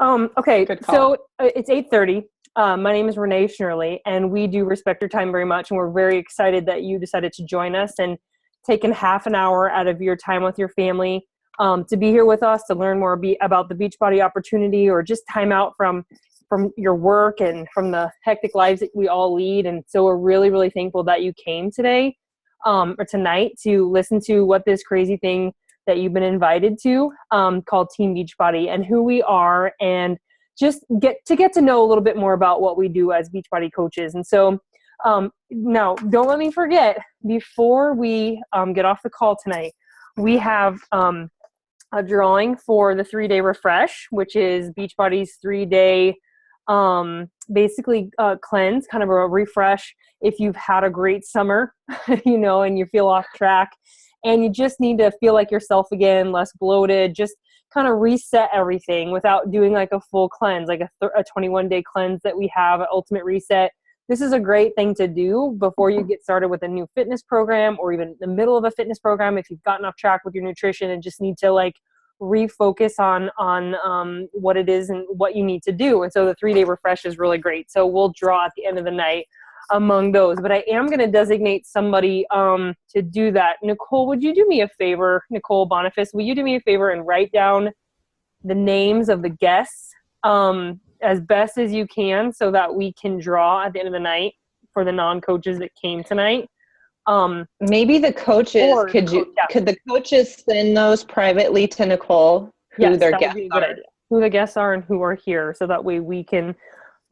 Okay, Good call. so it's 8:30. My name is Renee Schnurley, and we do respect your time very much, and we're very excited that you decided to join us and taken half an hour out of your time with your family to be here with us to learn more about the Beachbody opportunity, or just time out from your work and from the hectic lives that we all lead. And so we're really, really thankful that you came today or tonight to listen to what this crazy thing that you've been invited to called Team Beachbody and who we are, and just get to know a little bit more about what we do as Beachbody coaches. And so now, don't let me forget, before we get off the call tonight, we have a drawing for the 3-day refresh, which is Beachbody's 3-day basically cleanse, kind of a refresh if you've had a great summer, and you feel off track and you just need to feel like yourself again, less bloated, just kind of reset everything without doing like a full cleanse, like a 21-day cleanse that we have at Ultimate Reset. This is a great thing to do before you get started with a new fitness program, or even the middle of a fitness program if you've gotten off track with your nutrition and just need to like refocus on what it is and what you need to do. And so the 3-day refresh is really great. So we'll draw at the end of the night among those, but I am going to designate somebody to do that. Nicole, would you do me a favor? Nicole Boniface, will you do me a favor and write down the names of the guests as best as you can so that we can draw at the end of the night for the non-coaches that came tonight? Maybe the coaches, could the coaches send those privately to Nicole, who Yes, their that would guests be a good are? idea. Who the guests are and who are here, so that way we can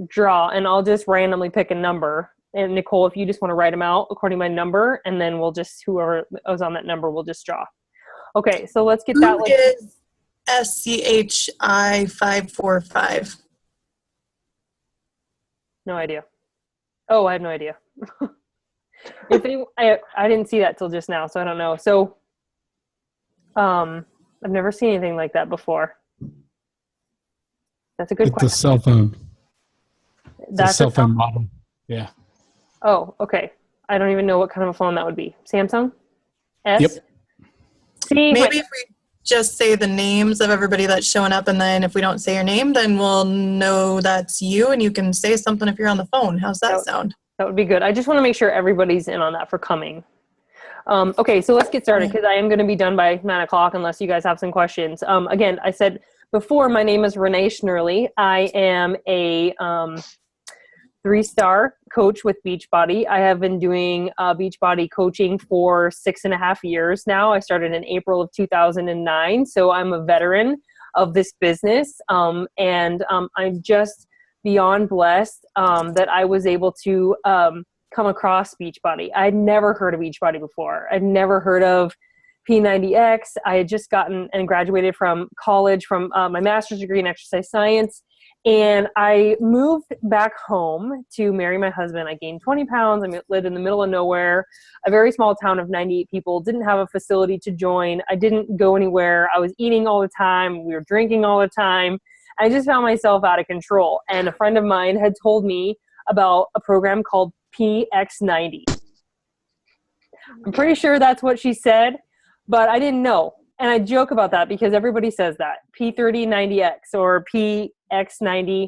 draw, and I'll just randomly pick a number. And Nicole, if you just want to write them out according to my number, and then we'll just, whoever is on that number, we'll just draw. Okay, so let's get that. Who is SCHI 545? No idea. Oh, I have no idea. I didn't see that till just now, so I don't know. So, I've never seen anything like that before. That's a good question. It's a cell phone. That's a cell phone model. Yeah. Oh, okay. I don't even know what kind of a phone that would be. Samsung? S? Yep. See, Maybe if we just say the names of everybody that's showing up, and then if we don't say your name, then we'll know that's you, and you can say something if you're on the phone. How's that sound? That would be good. I just want to make sure everybody's in on that for coming. Okay, so let's get started, because I am going to be done by 9 o'clock unless you guys have some questions. Again, I said before, my name is Renee Schnurley. I am a 3-star coach with Beachbody. I have been doing Beachbody coaching for 6.5 years now. I started in April of 2009, so I'm a veteran of this business, and I'm just beyond blessed that I was able to come across Beachbody. I'd never heard of Beachbody before. I'd never heard of P90X. I had just gotten and graduated from college from my master's degree in exercise science. And I moved back home to marry my husband. I gained 20 pounds. I lived in the middle of nowhere, a very small town of 98 people, didn't have a facility to join. I didn't go anywhere. I was eating all the time. We were drinking all the time. I just found myself out of control. And a friend of mine had told me about a program called PX90. I'm pretty sure that's what she said, but I didn't know. And I joke about that because everybody says that. P3090X or PX90.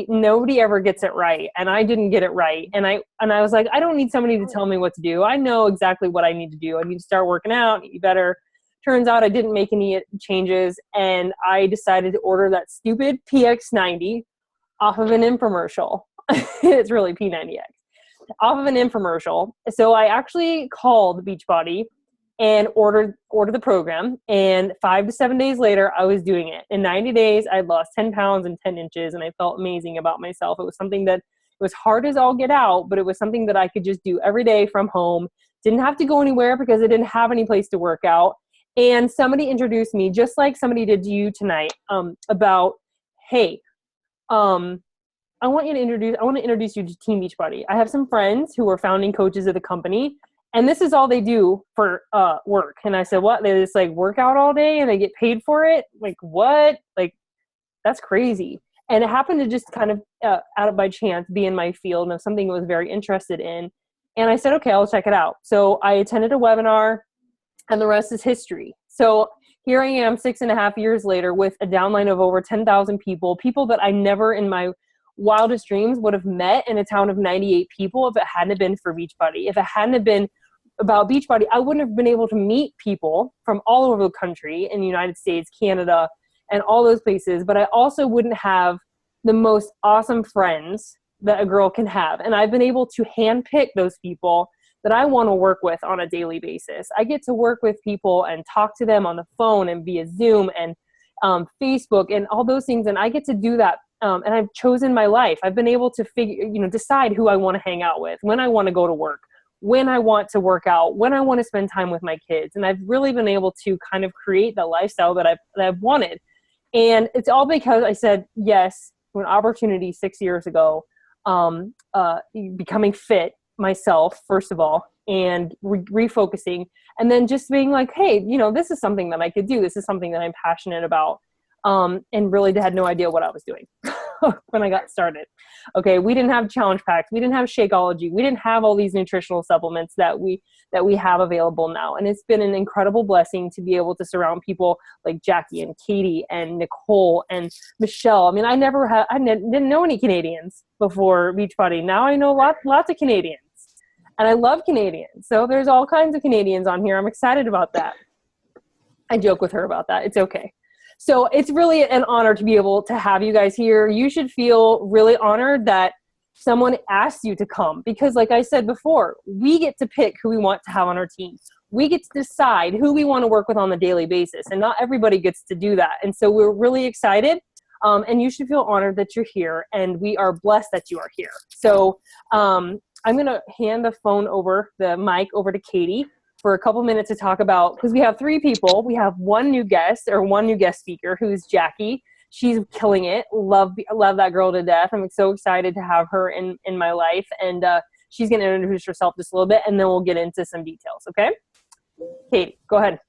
Nobody ever gets it right. And I didn't get it right. And I was like, I don't need somebody to tell me what to do. I know exactly what I need to do. I need to start working out, eat better. Turns out I didn't make any changes, and I decided to order that stupid PX90 off of an infomercial. It's really P90X. Off of an infomercial. So I actually called Beachbody and ordered the program, and 5 to 7 days later, I was doing it. In 90 days, I'd lost 10 pounds and 10 inches, and I felt amazing about myself. It was something that it was hard as all get out, but it was something that I could just do every day from home. Didn't have to go anywhere because I didn't have any place to work out. And somebody introduced me, just like somebody did to you tonight, about, hey, I want to introduce you to Team Beachbody. I have some friends who are founding coaches of the company, and this is all they do for work. And I said, what? They just like work out all day and they get paid for it? Like, what? Like, that's crazy. And it happened to just kind of out of by chance be in my field and of something I was very interested in. And I said, okay, I'll check it out. So I attended a webinar, and the rest is history. So here I am 6.5 years later with a downline of over 10,000 people that I never in my wildest dreams would have met in a town of 98 people if it hadn't been for Beachbody. If it hadn't been about Beachbody, I wouldn't have been able to meet people from all over the country in the United States, Canada, and all those places. But I also wouldn't have the most awesome friends that a girl can have. And I've been able to handpick those people that I want to work with on a daily basis. I get to work with people and talk to them on the phone and via Zoom and Facebook and all those things. And I get to do that. And I've chosen my life. I've been able to decide who I want to hang out with, when I want to go to work, when I want to work out, when I want to spend time with my kids. And I've really been able to kind of create the lifestyle that I've wanted. And it's all because I said yes to an opportunity 6 years ago, becoming fit myself, first of all, and refocusing, and then just being like, hey, this is something that I could do. This is something that I'm passionate about. And really had no idea what I was doing when I got started. Okay, we didn't have challenge packs. We didn't have Shakeology. We didn't have all these nutritional supplements that we have available now. And it's been an incredible blessing to be able to surround people like Jackie and Katie and Nicole and Michelle. I mean, I didn't know any Canadians before Beachbody. Now I know lots of Canadians. And I love Canadians. So there's all kinds of Canadians on here. I'm excited about that. I joke with her about that. It's okay. So it's really an honor to be able to have you guys here. You should feel really honored that someone asked you to come because, like I said before, we get to pick who we want to have on our team. We get to decide who we want to work with on a daily basis, and not everybody gets to do that. And so we're really excited, and you should feel honored that you're here, and we are blessed that you are here. So I'm going to hand the mic over to Katie for a couple minutes to talk about, because we have 3 people. We have one new guest speaker who's Jackie. She's killing it. Love that girl to death. I'm so excited to have her in my life. And she's going to introduce herself just a little bit, and then we'll get into some details. Okay? Katie, go ahead.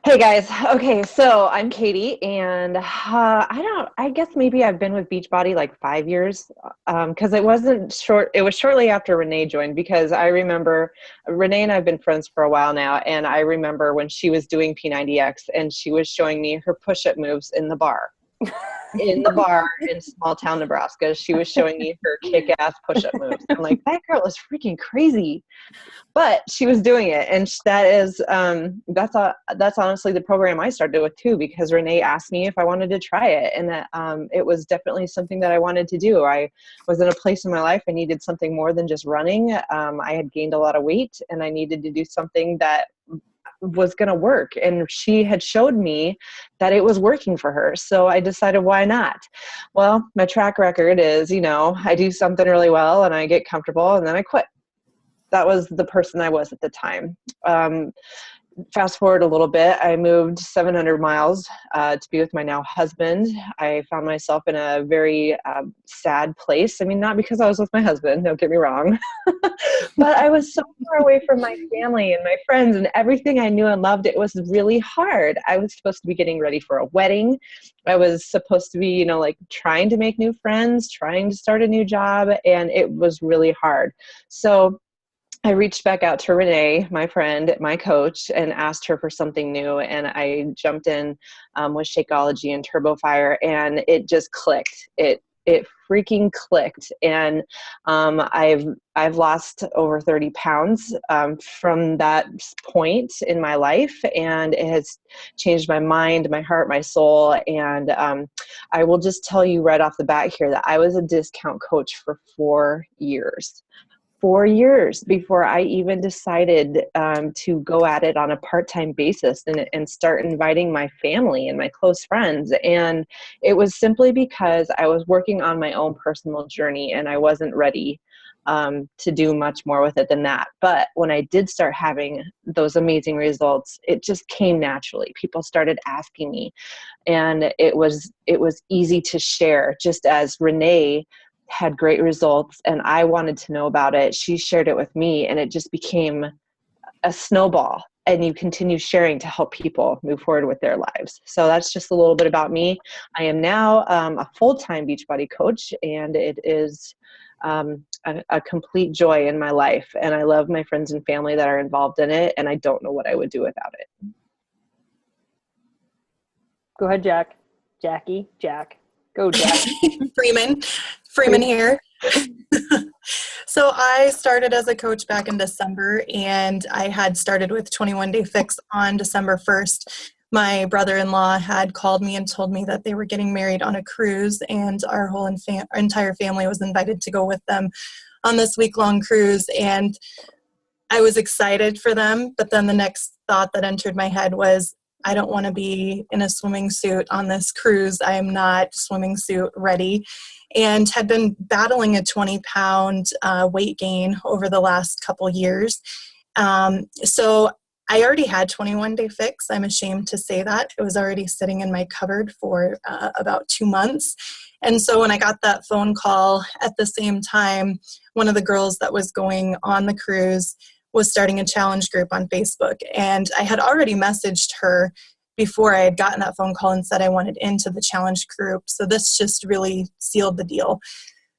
Hey guys. Okay, so I'm Katie, and I guess maybe I've been with Beachbody like 5 years, because it wasn't short. It was shortly after Renee joined, because I remember Renee and I've been friends for a while now, and I remember when she was doing P90X and she was showing me her push-up moves in the bar. In small town Nebraska, she was showing me her kick-ass push-up moves. I'm like, that girl is freaking crazy, but she was doing it, and that's honestly the program I started with too, because Renee asked me if I wanted to try it, and that it was definitely something that I wanted to do. I was in a place in my life I needed something more than just running. I had gained a lot of weight, and I needed to do something that was going to work, and she had showed me that it was working for her. So I decided, why not? Well, my track record is, I do something really well and I get comfortable and then I quit. That was the person I was at the time. Fast forward a little bit, I moved 700 miles to be with my now husband. I found myself in a very sad place. I mean, not because I was with my husband, don't get me wrong, but I was so far away from my family and my friends and everything I knew and loved. It was really hard. I was supposed to be getting ready for a wedding. I was supposed to be, trying to make new friends, trying to start a new job, and it was really hard. So I reached back out to Renee, my friend, my coach, and asked her for something new. And I jumped in with Shakeology and TurboFire, and it just clicked. It freaking clicked. And I've lost over 30 pounds from that point in my life, and it has changed my mind, my heart, my soul. And I will just tell you right off the bat here that I was a discount coach for 4 years. 4 years before I even decided to go at it on a part-time basis and start inviting my family and my close friends. And it was simply because I was working on my own personal journey and I wasn't ready to do much more with it than that. But when I did start having those amazing results, it just came naturally. People started asking me, and it was easy to share. Just as Renee had great results and I wanted to know about it, she shared it with me, and it just became a snowball, and you continue sharing to help people move forward with their lives. So that's just a little bit about me. I am now a full-time Beachbody coach, and it is a complete joy in my life, and I love my friends and family that are involved in it, and I don't know what I would do without it. Go ahead, Jack. Jackie. Jack. Go, Jack. Freeman here. So I started as a coach back in December, and I had started with 21 Day Fix on December 1st. My brother-in-law had called me and told me that they were getting married on a cruise, and our whole entire family was invited to go with them on this week-long cruise. And I was excited for them, but then the next thought that entered my head was, I don't want to be in a swimming suit on this cruise. I am not swimming suit ready, and had been battling a 20-pound weight gain over the last couple years. So I already had 21 Day Fix. I'm ashamed to say that. It was already sitting in my cupboard for about 2 months. And so when I got that phone call at the same time, one of the girls that was going on the cruise was starting a challenge group on Facebook. And I had already messaged her before I had gotten that phone call and said I wanted into the challenge group. So this just really sealed the deal.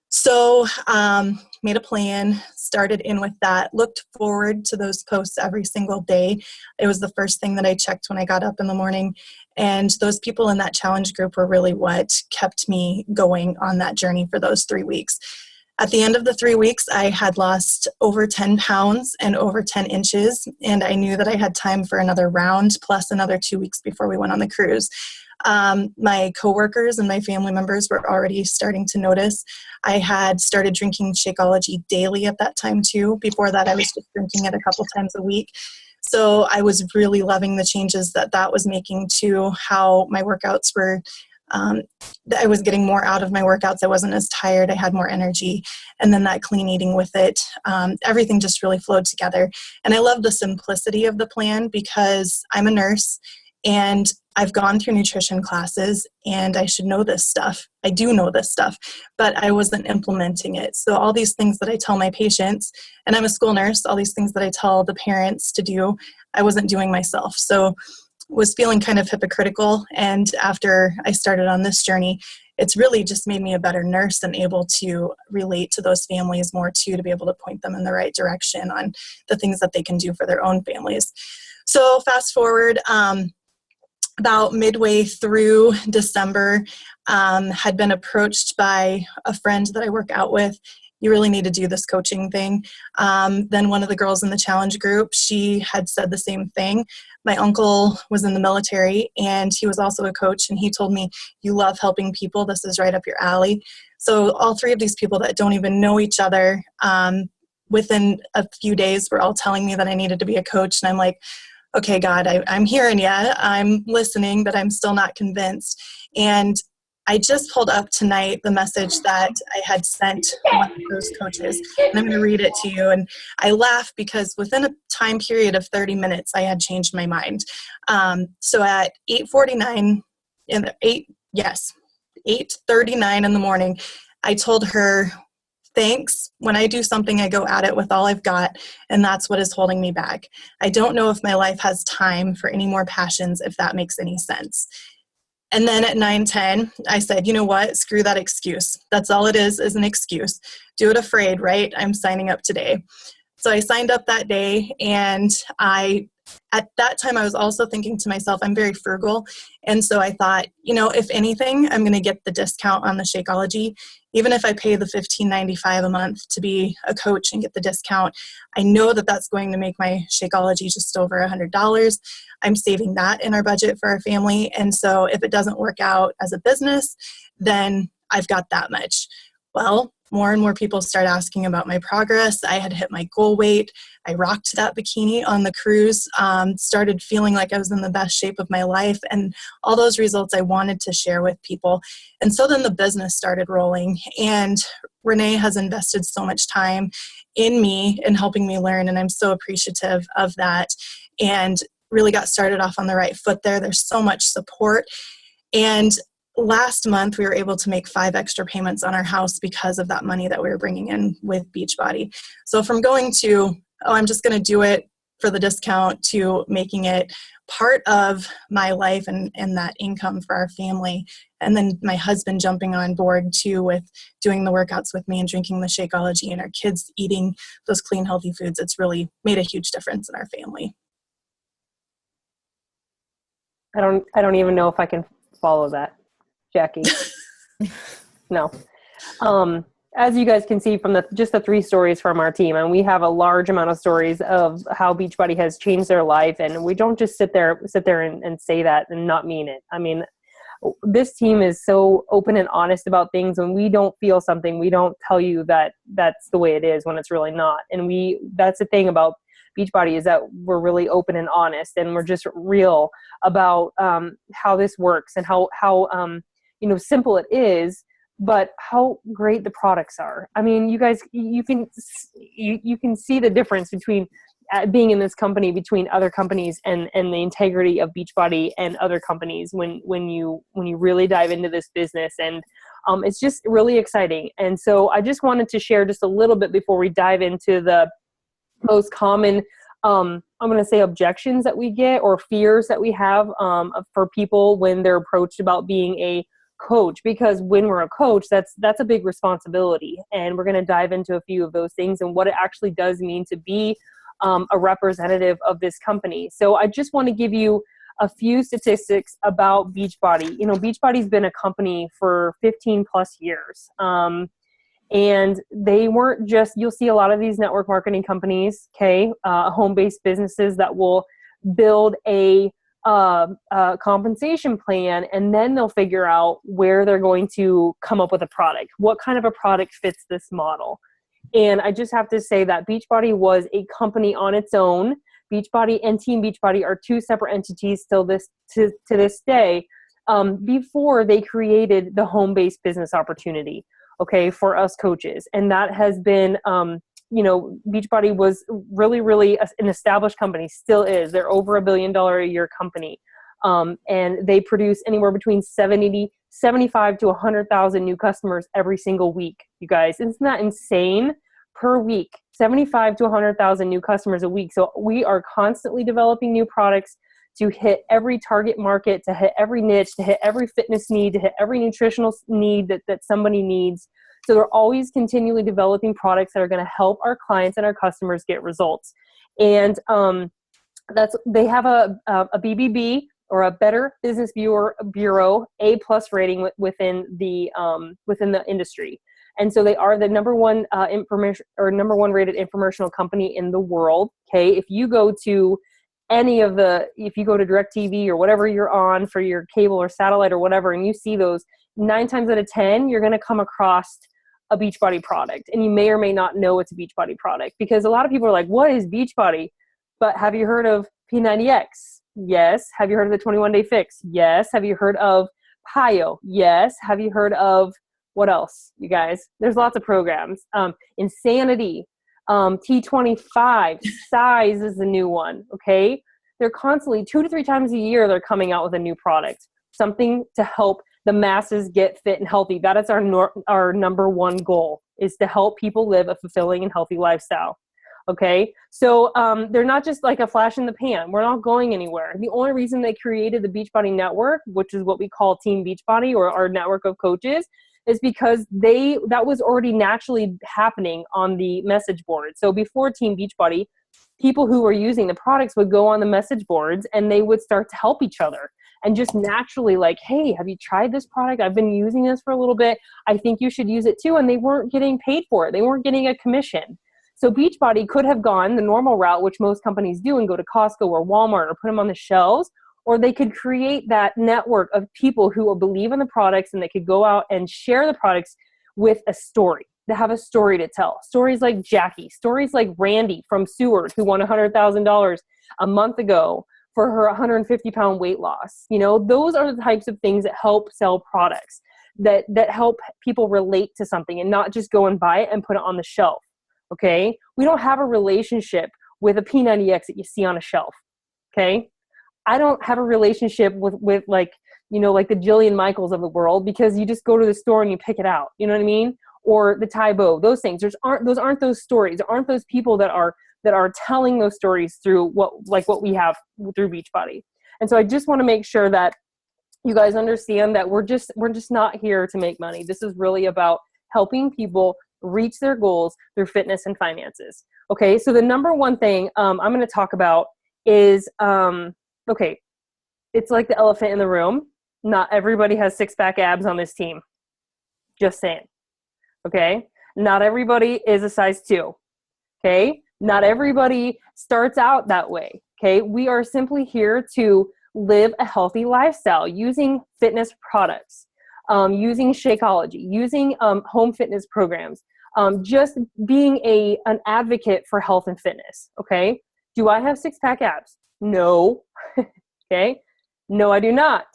So made a plan, started in with that, looked forward to those posts every single day. It was the first thing that I checked when I got up in the morning. And those people in that challenge group were really what kept me going on that journey for those 3 weeks. At the end of the 3 weeks, I had lost over 10 pounds and over 10 inches, and I knew that I had time for another round plus another 2 weeks before we went on the cruise. My coworkers and my family members were already starting to notice. I had started drinking Shakeology daily at that time too. Before that, I was just drinking it a couple times a week. So I was really loving the changes that was making to how my workouts were. I was getting more out of my workouts. I wasn't as tired. I had more energy. And then that clean eating with it, everything just really flowed together. And I love the simplicity of the plan because I'm a nurse and I've gone through nutrition classes and I should know this stuff. I do know this stuff, but I wasn't implementing it. So all these things that I tell my patients, and I'm a school nurse, all these things that I tell the parents to do, I wasn't doing myself. So was feeling kind of hypocritical. And after I started on this journey, it's really just made me a better nurse and able to relate to those families more too, to be able to point them in the right direction on the things that they can do for their own families. So fast forward, about midway through December, had been approached by a friend that I work out with. You really need to do this coaching thing. Then one of the girls in the challenge group, she had said the same thing. My uncle was in the military and he was also a coach, and he told me, you love helping people. This is right up your alley. So all three of these people that don't even know each other, within a few days were all telling me that I needed to be a coach. And I'm like, okay, God, I'm hearing you. I'm listening, but I'm still not convinced. And I just pulled up tonight the message that I had sent one of those coaches, and I'm going to read it to you. And I laugh because within a time period of 30 minutes, I had changed my mind. So at 8:39 8:39 in the morning, I told her, thanks. When I do something, I go at it with all I've got, and that's what is holding me back. I don't know if my life has time for any more passions, if that makes any sense. And then at 9:10, I said, you know what? Screw that excuse. That's all it is an excuse. Do it afraid, right? I'm signing up today. So I signed up that day, and at that time, I was also thinking to myself, I'm very frugal. And so I thought, if anything, I'm going to get the discount on the Shakeology. Even if I pay the $15.95 a month to be a coach and get the discount, I know that that's going to make my Shakeology just over $100. I'm saving that in our budget for our family. And so if it doesn't work out as a business, then I've got that much. Well, more and more people start asking about my progress. I had hit my goal weight. I rocked that bikini on the cruise, started feeling like I was in the best shape of my life, and all those results I wanted to share with people. And so then the business started rolling, and Renee has invested so much time in me and helping me learn, and I'm so appreciative of that, and really got started off on the right foot there. There's so much support. And last month, we were able to make 5 extra payments on our house because of that money that we were bringing in with Beachbody. So from going to, I'm just going to do it for the discount, to making it part of my life and that income for our family. And then my husband jumping on board too with doing the workouts with me and drinking the Shakeology, and our kids eating those clean, healthy foods. It's really made a huge difference in our family. I don't even know if I can follow that, Jackie. No. As you guys can see from just the 3 stories from our team, and we have a large amount of stories of how Beachbody has changed their life, and we don't just sit there and say that and not mean it. I mean, this team is so open and honest about things. When we don't feel something, we don't tell you that that's the way it is when it's really not. And that's the thing about Beachbody, is that we're really open and honest, and we're just real about how this works and how simple it is, but how great the products are. I mean, you guys, you can see the difference between being in this company, between other companies, and the integrity of Beachbody and other companies when you really dive into this business. And it's just really exciting. And so I just wanted to share just a little bit before we dive into the most common, I'm going to say, objections that we get or fears that we have for people when they're approached about being a coach. Because when we're a coach, that's a big responsibility. And we're going to dive into a few of those things and what it actually does mean to be a representative of this company. So I just want to give you a few statistics about Beachbody. Beachbody's been a company for 15 plus years. And they weren't just, you'll see a lot of these network marketing companies, home-based businesses that will build a compensation plan, and then they'll figure out where they're going to come up with a product. What kind of a product fits this model? And I just have to say that Beachbody was a company on its own. Beachbody and Team Beachbody are 2 separate entities still to this day, before they created the home-based business opportunity, for us coaches. And that has been, Beachbody was really, really an established company, still is. They're over $1 billion a year company. And they produce anywhere between 75 to 100,000 new customers every single week, you guys. Isn't that insane? Per week, 75 to 100,000 new customers a week. So we are constantly developing new products to hit every target market, to hit every niche, to hit every fitness need, to hit every nutritional need that somebody needs. So they're always continually developing products that are going to help our clients and our customers get results. And they have a BBB, or a Better Business Bureau A+ rating within the industry. And so they are the number one information, or number one rated infomercial company in the world. If you go to if you go to DirecTV or whatever you're on for your cable or satellite or whatever, and you see those, 9 times out of 10, you're going to come across a Beachbody product. And you may or may not know it's a Beachbody product, because a lot of people are like, what is Beachbody? But have you heard of P90X? Yes. Have you heard of the 21 Day Fix? Yes. Have you heard of PiYo? Yes. Have you heard of, what else, you guys? There's lots of programs. Insanity, T25, Size is the new one. They're constantly 2 to 3 times a year, they're coming out with a new product, something to help the masses get fit and healthy. That is our number one goal, is to help people live a fulfilling and healthy lifestyle. So they're not just like a flash in the pan. We're not going anywhere. The only reason they created the Beachbody Network, which is what we call Team Beachbody, or our network of coaches, is because that was already naturally happening on the message board. So before Team Beachbody, people who were using the products would go on the message boards and they would start to help each other, and just naturally like, hey, have you tried this product? I've been using this for a little bit. I think you should use it too. And they weren't getting paid for it. They weren't getting a commission. So Beachbody could have gone the normal route, which most companies do, and go to Costco or Walmart or put them on the shelves, or they could create that network of people who will believe in the products, and they could go out and share the products with a story. They have a story to tell. Stories like Jackie, stories like Randy from Seward, who won $100,000 a month ago for her 150-pound weight loss. Those are the types of things that help sell products, that help people relate to something and not just go and buy it and put it on the shelf. We don't have a relationship with a P90X that you see on a shelf. I don't have a relationship with like the Jillian Michaels of the world, because you just go to the store and you pick it out. You know what I mean? Or the Tybo, those things. Those aren't those stories. There aren't those people that are telling those stories through what we have through Beachbody. And so I just want to make sure that you guys understand that we're just not here to make money. This is really about helping people reach their goals through fitness and finances. So the number one thing I'm going to talk about is, it's like the elephant in the room. Not everybody has six-pack abs on this team. Just saying. Okay? Not everybody is a size 2. Okay? Not everybody starts out that way. Okay? We are simply here to live a healthy lifestyle using fitness products, using Shakeology, using home fitness programs, just being an advocate for health and fitness. Okay? Do I have six-pack abs? No. Okay? No, I do not.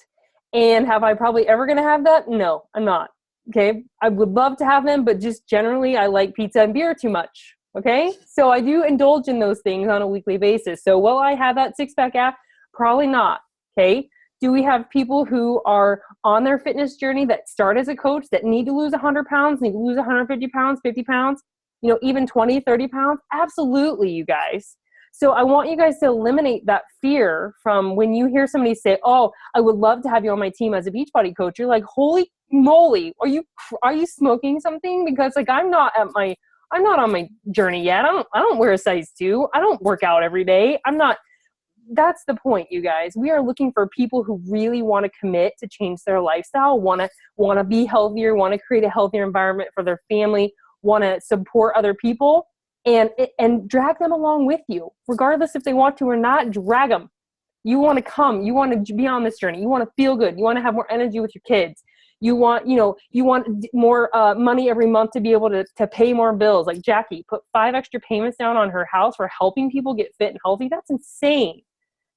And have I probably ever going to have that? No, I'm not. Okay? I would love to have them, but just generally I like pizza and beer too much. Okay? So I do indulge in those things on a weekly basis. So will I have that six-pack ab? Probably not. Okay? Do we have people who are on their fitness journey that start as a coach that need to lose 100 pounds, need to lose 150 pounds, 50 pounds, even 20, 30 pounds? Absolutely, you guys. So I want you guys to eliminate that fear from when you hear somebody say, oh, I would love to have you on my team as a Beachbody coach. You're like, holy moly, are you smoking something? Because I'm not on my journey yet. I don't wear a size 2. I don't work out every day. That's the point, you guys. We are looking for people who really want to commit to change their lifestyle, want to be healthier, want to create a healthier environment for their family, want to support other people, and drag them along with you, regardless if they want to or not. Drag them. You want to come. You want to be on this journey. You want to feel good. You want to have more energy with your kids. You want more money every month to be able to pay more bills. Like Jackie put 5 extra payments down on her house for helping people get fit and healthy. That's insane.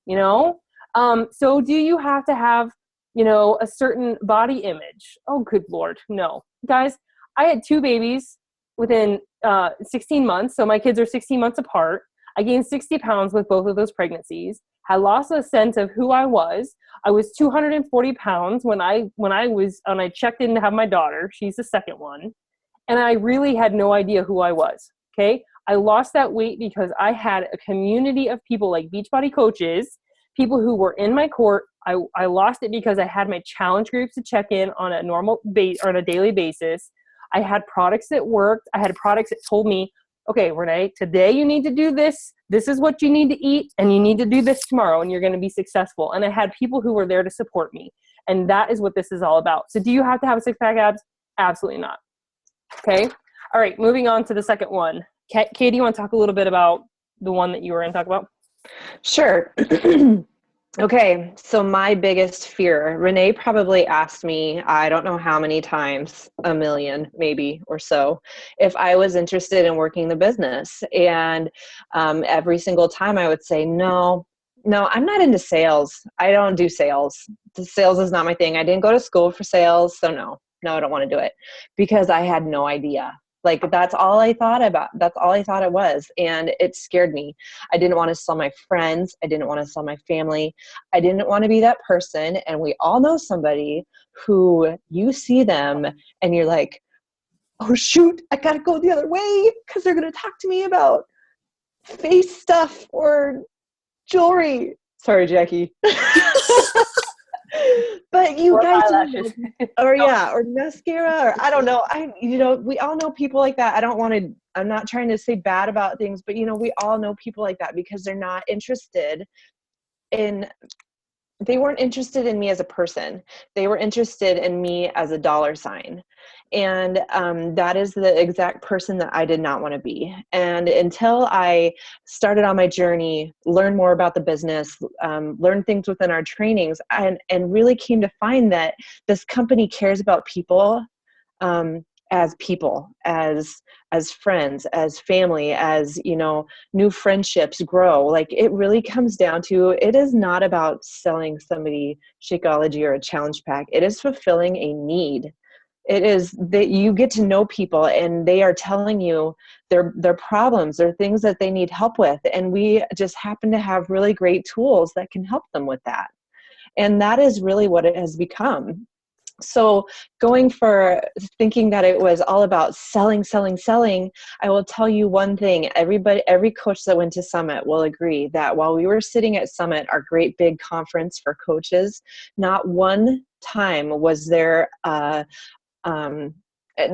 So do you have to have, a certain body image? Oh, good Lord. No. Guys, I had 2 babies within 16 months. So my kids are 16 months apart. I gained 60 pounds with both of those pregnancies. Had lost a sense of who I was. I was 240 pounds when I checked in to have my daughter. She's the second one. And I really had no idea who I was. Okay. I lost that weight because I had a community of people like Beachbody coaches, people who were in my court. I lost it because I had my challenge groups to check in on a on a daily basis. I had products that worked. I had products that told me, okay, Renee, today you need to do this. This is what you need to eat, and you need to do this tomorrow, and you're going to be successful. And I had people who were there to support me. And that is what this is all about. So do you have to have a six-pack abs? Absolutely not. Okay. All right. Moving on to the second one. Katie, you want to talk a little bit about the one that you were going to talk about? Sure. Okay, so my biggest fear, Renee probably asked me, I don't know how many times, 1 million maybe or so, if I was interested in working the business. And every single time I would say, no, I'm not into sales. I don't do sales. The sales is not my thing. I didn't go to school for sales. So no, I don't want to do it, because I had no idea. Like, that's all I thought about. That's all I thought it was. And it scared me. I didn't want to sell my friends. I didn't want to sell my family. I didn't want to be that person. And we all know somebody who you see them and you're like, oh shoot, I got to go the other way because they're going to talk to me about face stuff or jewelry. Sorry, Jackie. But you guys, or mascara, or I don't know. We all know people like that. I'm not trying to say bad about things, but we all know people like that because they're not interested they weren't interested in me as a person. They were interested in me as a dollar sign. And that is the exact person that I did not want to be. And until I started on my journey, learned more about the business, learned things within our trainings, and really came to find that this company cares about people, as friends, as family, as, new friendships grow. Like, it really comes down to, it is not about selling somebody Shakeology or a challenge pack. It is fulfilling a need. It is that you get to know people and they are telling you their problems, their things that they need help with. And we just happen to have really great tools that can help them with that. And that is really what it has become. So going for thinking that it was all about selling, I will tell you one thing. Every coach that went to Summit will agree that while we were sitting at Summit, our great big conference for coaches, not one time was there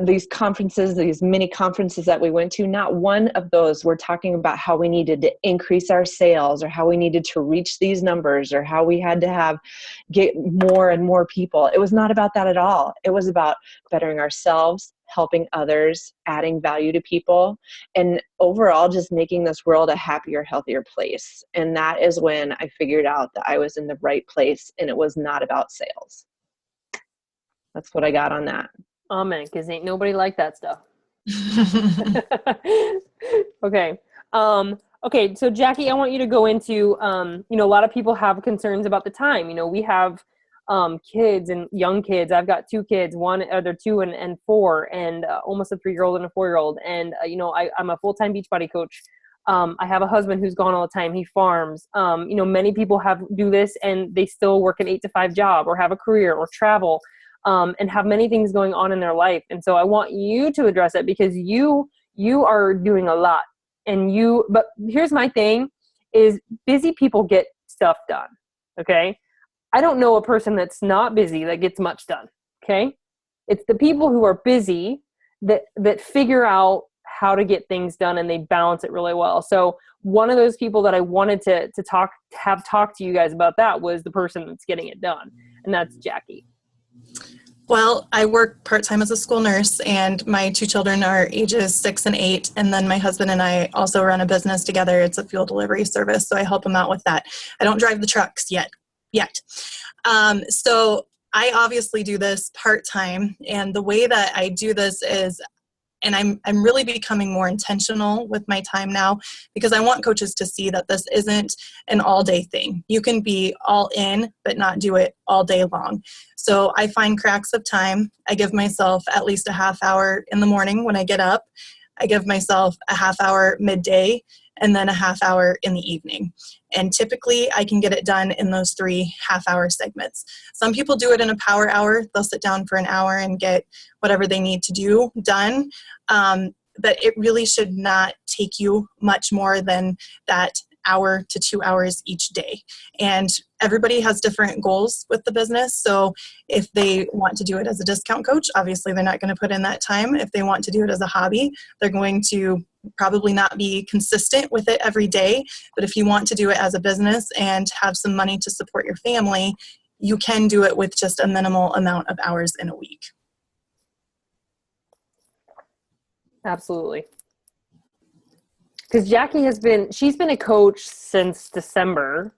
these conferences, these mini conferences that we went to, not one of those were talking about how we needed to increase our sales or how we needed to reach these numbers or how we had to get more and more people. It was not about that at all. It was about bettering ourselves, helping others, adding value to people, and overall just making this world a happier, healthier place. And that is when I figured out that I was in the right place and it was not about sales. That's what I got on that. Amen, because ain't nobody like that stuff. Okay. Okay, so Jackie, I want you to go into, a lot of people have concerns about the time. We have kids and young kids. I've got 2 kids, they're 2 and 4, and almost a 3-year-old and a 4-year-old. And, I'm a full-time Beachbody coach. I have a husband who's gone all the time. He farms. Many people do this and they still work an 8-to-5 job or have a career or travel. And have many things going on in their life. And so I want you to address it because you are doing a lot. But here's my thing is busy people get stuff done. Okay. I don't know a person that's not busy that gets much done. Okay. It's the people who are busy that figure out how to get things done and they balance it really well. So one of those people that I wanted to have talk to you guys about that was the person that's getting it done. And that's Jackie. Well, I work part-time as a school nurse, and my 2 children are ages 6 and 8, and then my husband and I also run a business together. It's a fuel delivery service, so I help him out with that. I don't drive the trucks yet. So I obviously do this part-time, and the way that I do this is, and I'm really becoming more intentional with my time now because I want coaches to see that this isn't an all-day thing. You can be all in, but not do it all day long. So I find cracks of time. I give myself at least a half hour in the morning when I get up. I give myself a half hour midday and then a half hour in the evening. And typically I can get it done in those 3 half-hour segments. Some people do it in a power hour. They'll sit down for an hour and get whatever they need to do done. But it really should not take you much more than that hour to 2 hours each day. And everybody has different goals with the business. So if they want to do it as a discount coach, obviously they're not going to put in that time. If they want to do it as a hobby, they're going to probably not be consistent with it every day. But if you want to do it as a business and have some money to support your family, you can do it with just a minimal amount of hours in a week. Absolutely. Because Jackie she's been a coach since December.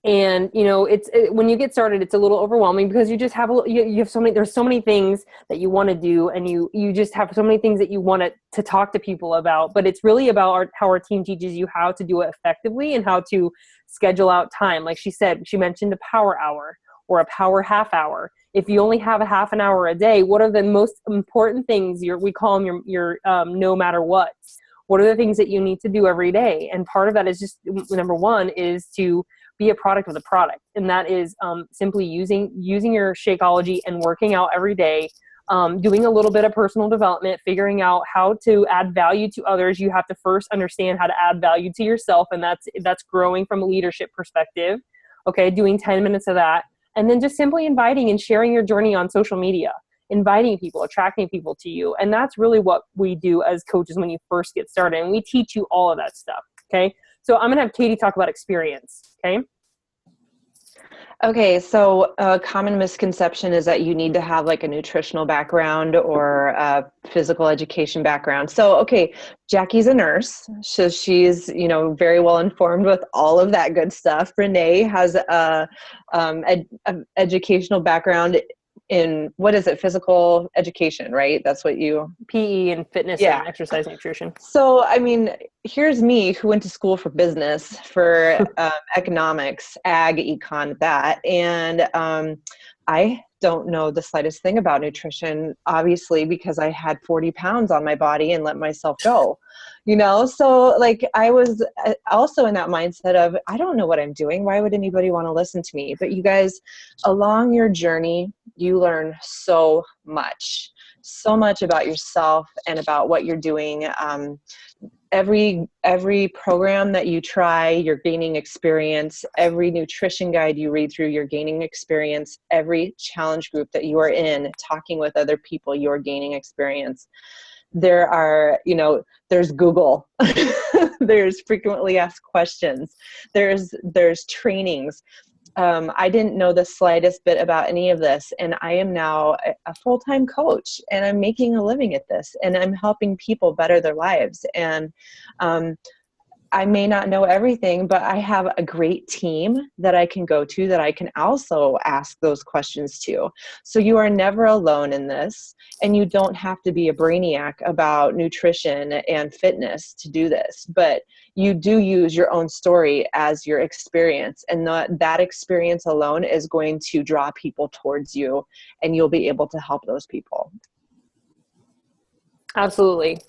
And, when you get started, it's a little overwhelming because you just have you have there's so many things that you want to do, and you just have so many things that you want to talk to people about. But it's really about how our team teaches you how to do it effectively and how to schedule out time. Like she said, she mentioned a power hour or a power half hour. If you only have a half an hour a day, what are the most important things? We call them your no matter what. What are the things that you need to do every day? And part of that is just, number one, is to be a product of the product. And that is simply using your Shakeology and working out every day, doing a little bit of personal development, figuring out how to add value to others. You have to first understand how to add value to yourself. And that's growing from a leadership perspective. Okay, doing 10 minutes of that. And then just simply inviting and sharing your journey on social media. Inviting people, attracting people to you. And that's really what we do as coaches when you first get started. And we teach you all of that stuff. Okay. So I'm going to have Katie talk about experience. Okay. Okay. So a common misconception is that you need to have like a nutritional background or a physical education background. So, okay, Jackie's a nurse. So she's, very well informed with all of that good stuff. Renee has a educational background in, what is it, physical education, right? That's what you... PE and fitness and exercise nutrition. So, here's me who went to school for business, for economics, ag, econ, that. And I don't know the slightest thing about nutrition, obviously, because I had 40 pounds on my body and let myself go. So I was also in that mindset of, I don't know what I'm doing. Why would anybody want to listen to me? But you guys, along your journey, you learn so much about yourself and about what you're doing. every program that you try, you're gaining experience. Every nutrition guide you read through, you're gaining experience. Every challenge group that you are in, talking with other people, you're gaining experience. There are, there's Google, there's frequently asked questions, there's trainings. I didn't know the slightest bit about any of this, and I am now a full-time coach, and I'm making a living at this, and I'm helping people better their lives. And I may not know everything, but I have a great team that I can go to, that I can also ask those questions to. So you are never alone in this, and you don't have to be a brainiac about nutrition and fitness to do this, but you do use your own story as your experience, and that experience alone is going to draw people towards you, and you'll be able to help those people. Absolutely.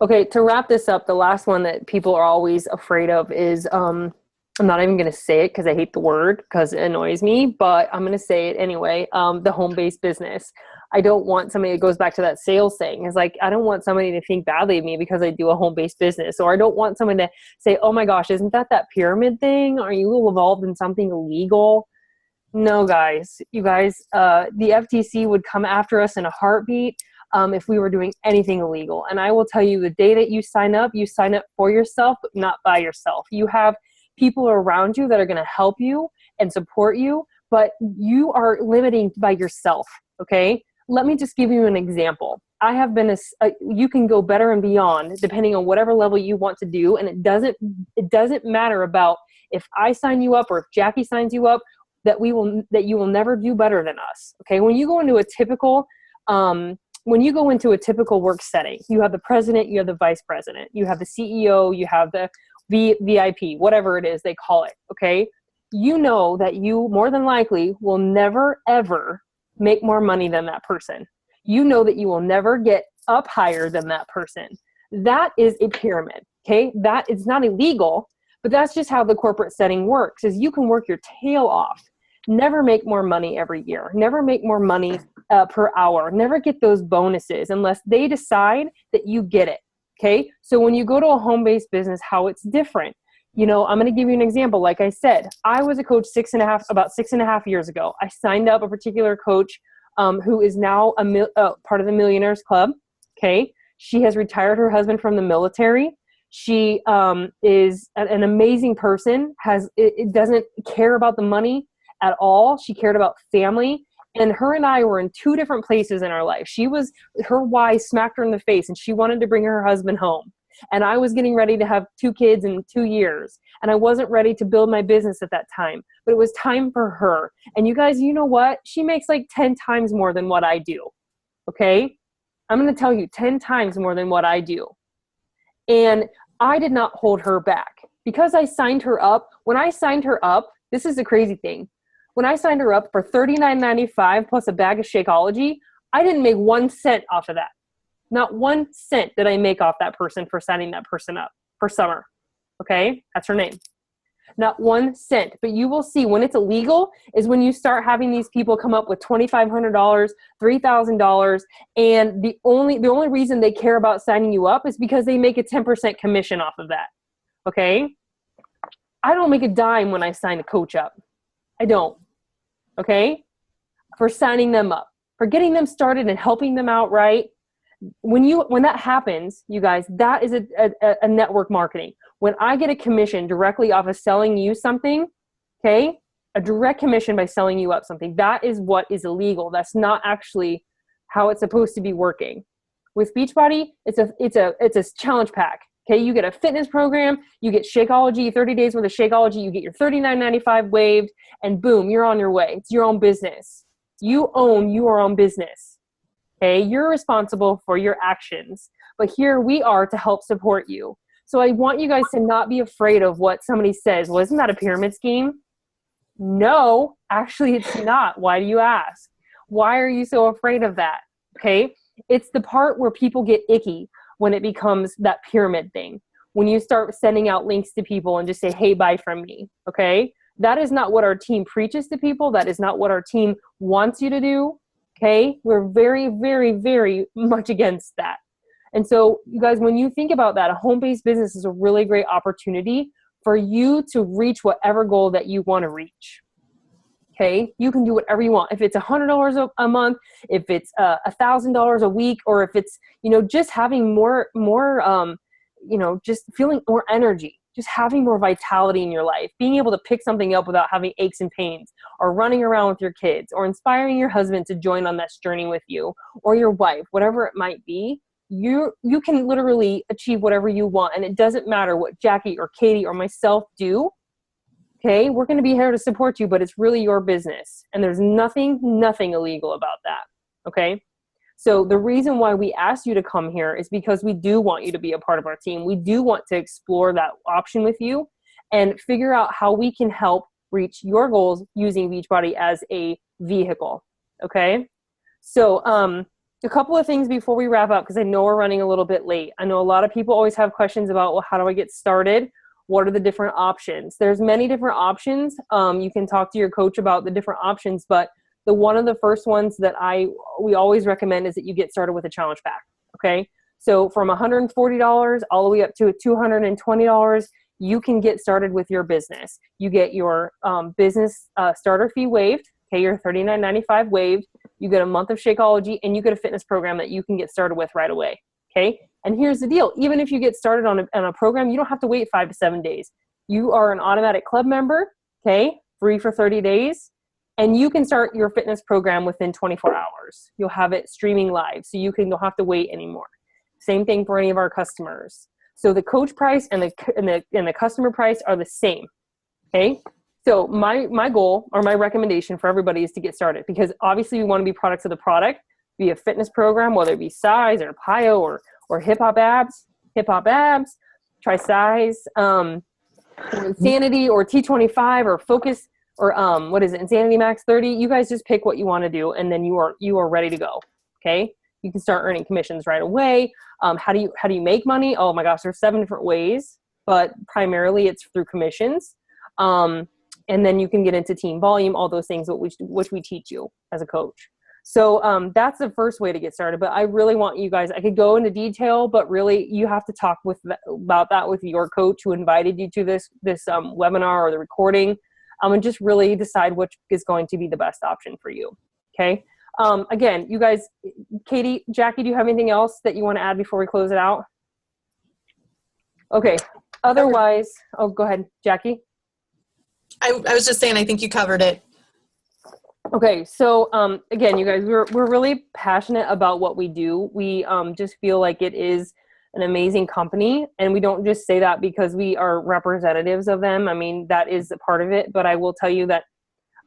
Okay, to wrap this up, the last one that people are always afraid of is, I'm not even going to say it because I hate the word because it annoys me, but I'm going to say it anyway, the home-based business. I don't want somebody, it goes back to that sales thing. It's like, I don't want somebody to think badly of me because I do a home-based business, or I don't want someone to say, oh my gosh, isn't that pyramid thing? Are you involved in something illegal? No, guys, you guys, the FTC would come after us in a heartbeat. If we were doing anything illegal. And I will tell you, the day that you sign up for yourself, but not by yourself. You have people around you that are going to help you and support you, but you are limiting by yourself. Okay. Let me just give you an example. I have been you can go better and beyond depending on whatever level you want to do. And it doesn't matter about if I sign you up or if Jackie signs you up, that you will never do better than us. Okay. When you go into a typical, work setting, you have the president, you have the vice president, you have the CEO, you have the VIP, whatever it is they call it, okay? You know that you more than likely will never, ever make more money than that person. You know that you will never get up higher than that person. That is a pyramid, okay? That is not illegal, but that's just how the corporate setting works, is you can work your tail off. Never make more money every year. Never make more money per hour. Never get those bonuses unless they decide that you get it. Okay. So when you go to a home-based business, how it's different, I'm going to give you an example. Like I said, I was a coach about 6.5 years ago. I signed up a particular coach who is now part of the Millionaires Club. Okay. She has retired her husband from the military. She is an amazing person, it doesn't care about the money at all. She cared about family. And her and I were in two different places in our life. Her why smacked her in the face, and she wanted to bring her husband home. And I was getting ready to have 2 kids in 2 years. And I wasn't ready to build my business at that time, but it was time for her. And you guys, you know what? She makes like 10 times more than what I do. Okay. I'm going to tell you 10 times more than what I do. And I did not hold her back because I signed her up. When I signed her up, this is the crazy thing. When I signed her up for $39.95 plus a bag of Shakeology, I didn't make 1 cent off of that. Not 1 cent did I make off that person for signing that person up for Summer. Okay? That's her name. Not 1 cent. But you will see when it's illegal is when you start having these people come up with $2,500, $3,000, and the only reason they care about signing you up is because they make a 10% commission off of that. Okay? I don't make a dime when I sign a coach up. I don't. Okay? For signing them up, for getting them started and helping them out right. When that happens, you guys, that is a network marketing. When I get a commission directly off of selling you something, okay, a direct commission by selling you up something, that is what is illegal. That's not actually how it's supposed to be working. With Beachbody, it's a challenge pack. Okay, you get a fitness program, you get Shakeology, 30 days worth of Shakeology, you get your $39.95 waived, and boom, you're on your way. It's your own business. You own your own business. Okay, you're responsible for your actions, but here we are to help support you. So I want you guys to not be afraid of what somebody says. Well, isn't that a pyramid scheme? No, actually it's not. Why do you ask? Why are you so afraid of that? Okay, it's the part where people get icky when it becomes that pyramid thing. When you start sending out links to people and just say, hey, buy from me, okay? That is not what our team preaches to people. That is not what our team wants you to do, okay? We're very, very, very much against that. And so you guys, when you think about that, a home-based business is a really great opportunity for you to reach whatever goal that you want to reach. Okay, you can do whatever you want. If it's $100 a month, if it's $1,000 a week, or if it's, just having more, just feeling more energy, just having more vitality in your life, being able to pick something up without having aches and pains, or running around with your kids, or inspiring your husband to join on this journey with you, or your wife, whatever it might be. You can literally achieve whatever you want, and it doesn't matter what Jackie or Katie or myself do. Okay, we're going to be here to support you, but it's really your business, and there's nothing illegal about that. Okay, so the reason why we asked you to come here is because we do want you to be a part of our team. We do want to explore that option with you and figure out how we can help reach your goals using Beachbody as a vehicle. Okay, so a couple of things before we wrap up, because I know we're running a little bit late. I know a lot of people always have questions about, well, how do I get started? What are the different options? There's many different options. You can talk to your coach about the different options, but one of the first ones that we always recommend is that you get started with a challenge pack. Okay, so from $140 all the way up to $220, you can get started with your business. You get your business starter fee waived. Okay, your $39.95 waived. You get a month of Shakeology, and you get a fitness program that you can get started with right away. Okay, and here's the deal. Even if you get started on a program, you don't have to wait 5 to 7 days. You are an automatic club member, okay, free for 30 days, and you can start your fitness program within 24 hours. You'll have it streaming live, so you don't have to wait anymore. Same thing for any of our customers. So the coach price and the customer price are the same, okay? So my goal or my recommendation for everybody is to get started, because obviously we want to be products of the product, be a fitness program, whether it be Size or PiYo or Hip Hop Abs, try Size, or Insanity or T25 or Focus or Insanity Max 30. You guys just pick what you want to do, and then you are ready to go. Okay, you can start earning commissions right away. How do you make money? Oh my gosh, there's 7 different ways, but primarily it's through commissions. And then you can get into team volume, all those things which we teach you as a coach. So that's the first way to get started. But I really want you guys, I could go into detail, but really you have to talk about that with your coach who invited you to this webinar or the recording, and just really decide which is going to be the best option for you. Okay. Again, you guys, Katie, Jackie, do you have anything else that you want to add before we close it out? Okay. Otherwise, go ahead, Jackie. I was just saying, I think you covered it. Okay, so again, you guys, we're really passionate about what we do. We just feel like it is an amazing company, and we don't just say that because we are representatives of them. I mean, that is a part of it, but I will tell you that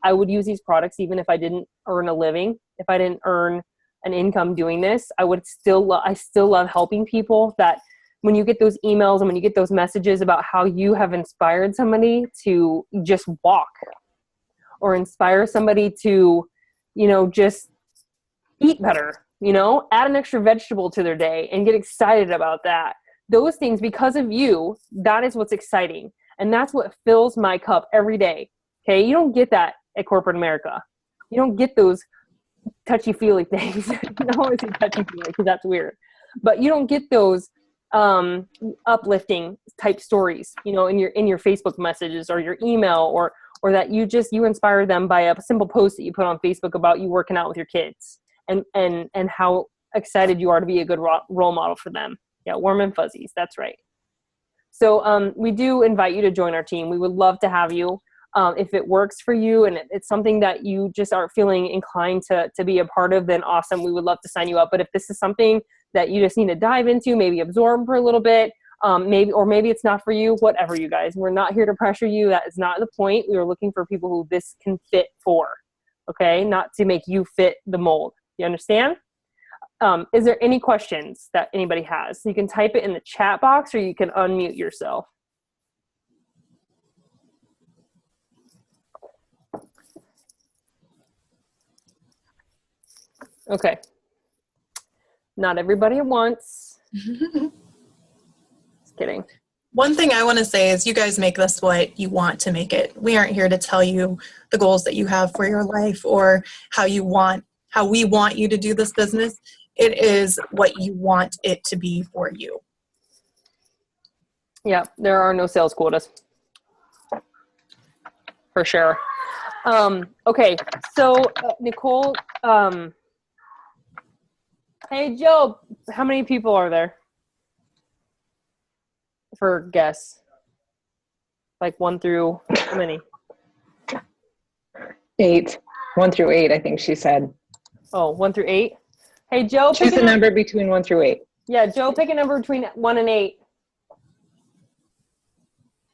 I would use these products even if I didn't earn a living, if I didn't earn an income doing this. I still love helping people. That when you get those emails and when you get those messages about how you have inspired somebody to just walk, or inspire somebody to, just eat better, add an extra vegetable to their day and get excited about that. Those things, because of you, that is what's exciting. And that's what fills my cup every day. Okay. You don't get that at corporate America. You don't get those touchy-feely things. I don't want to say touchy-feely because that's weird, but you don't get those uplifting type stories, in your Facebook messages or your email, or that you inspire them by a simple post that you put on Facebook about you working out with your kids and how excited you are to be a good role model for them. Yeah, warm and fuzzies. That's right. So we do invite you to join our team. We would love to have you. If it works for you and it's something that you just aren't feeling inclined to be a part of, then awesome. We would love to sign you up. But if this is something that you just need to dive into, maybe absorb for a little bit, maybe it's not for you, whatever, you guys. We're not here to pressure you. That is not the point. We are looking for people who this can fit for, okay? Not to make you fit the mold. You understand? Is there any questions that anybody has? You can type it in the chat box or you can unmute yourself. Okay. Not everybody at once. Just kidding. One thing I want to say is you guys make this what you want to make it. We aren't here to tell you the goals that you have for your life or how we want you to do this business. it is what you want it to be for you. Yeah, there are no sales quotas. For sure. Okay, so Nicole, hey Joe, how many people are there for guests? Like 1 through how many? 8. 1 through 8, I think she said. Oh, 1 through 8. Hey Joe, Choose pick a number between 1 through 8. Yeah, Joe, pick a number between 1 and 8.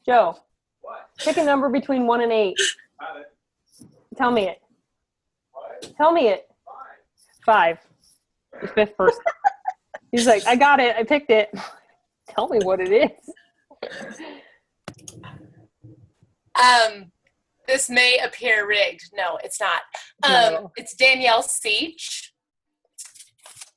Joe, pick a number between 1 and 8. Tell me it. Tell me it. 5. The 5th person. He's like, I got it. I picked it. Tell me what it is. This may appear rigged. No, it's not. No. It's Danielle Seach.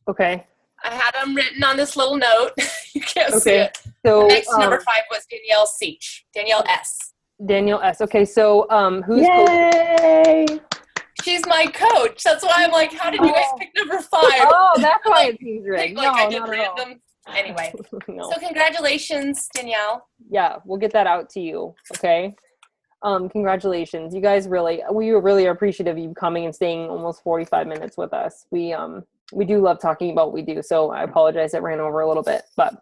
Okay. I had them written on this little note. You can't see Okay. it. So Next to number 5 was Danielle Seach. Danielle S. Daniel S. Okay, so who's Yay! She's my coach. That's why I'm like, how did you guys pick number 5? Oh, that's why it seems rigged. Like I No, did not at all. random. Anyway, No. so congratulations, Danielle. Yeah, we'll get that out to you. Okay. Congratulations. You guys we really are appreciative of you coming and staying almost 45 minutes with us. We do love talking about what we do. So I apologize. It ran over a little bit, but,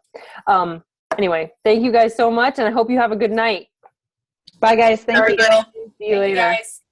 anyway, thank you guys so much. And I hope you have a good night. Bye, guys. Thank you. See you Thank you later. guys.